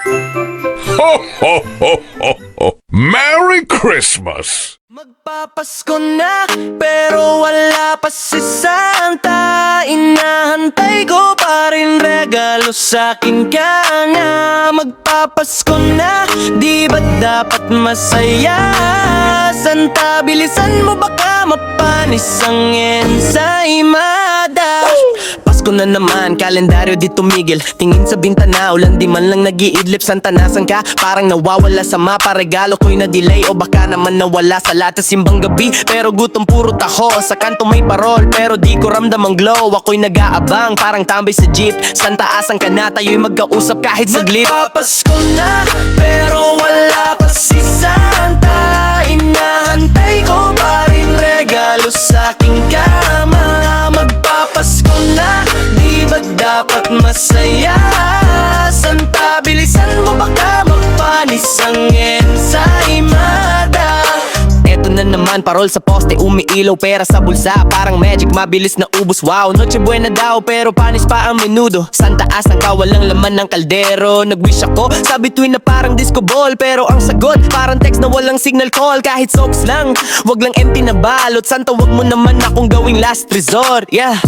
Ho, ho, ho, ho, ho. Merry Christmas! Magpapasko na, pero wala pa si Santa. Inahantay ko pa rin regalo sa'kin ka nga. Magpapasko na, di ba dapat masaya? Santa, bilisan mo baka mapanis ang ensaymada. Pasko na naman, kalendaryo di tumigil. Tingin sa bintana, ulan di man lang nag-iidlip. Santa, nasan ka? Parang nawawala sa mapa. Regalo ko'y na-delay o baka naman nawala sa lahat sa simbang gabi. Pero gutom puro taho, sa kanto may parol pero di ko ramdam ang glow. Ako'y nag-aabang, parang tambay sa jeep. Santa, asan ka na? Tayo'y magkausap kahit saglit. Magpapasko na, pero wala pa si Santa. Inahantay ko pa rin regalo sa aking kama. Magpapasko na, di ba dapat masaya? Santa, bilisan mo baka mapanis ang ensaymada. Eto na naman, parol sa poste, umiilaw, pera sa bulsa. Parang magic, mabilis na ubos, wow. Noche buena daw, pero panis pa ang menudo. Santa, asan ka? Walang laman ng kaldero. Nag-wish ako sa bituin na parang disco ball, pero ang sagot, parang text na walang signal call. Kahit soaks lang, wag lang empty na balot. Santa, wag mo naman akong gawing last resort, yeah.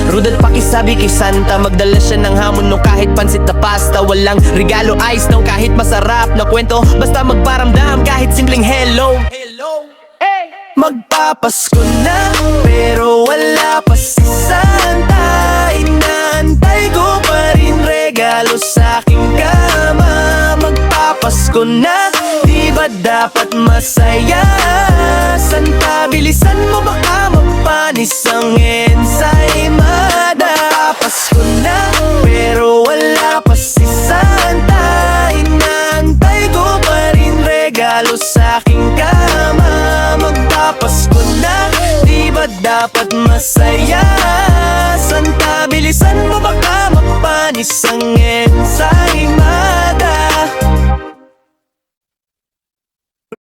Rudal pakisabi kay Santa, magdala siya ng hamon no kahit pansit na pasta. Walang regalo, ice no kahit masarap na kwento. Basta magparamdam kahit simpleng hello. Magpapasko na, pero wala pa si Santa. Inaantay ko pa rin regalo sa aking kama. Magpapasko na, di ba dapat masaya? Santa, bilisan mo baka mapanis ang ensaymada. Magpapasko na, pero wala pa si Santa. Inaantay ko pa rin regalo sa aking kama. Magpapasko na, di ba dapat masaya? Santa, bilisan mo baka mapanis ang ensaymada.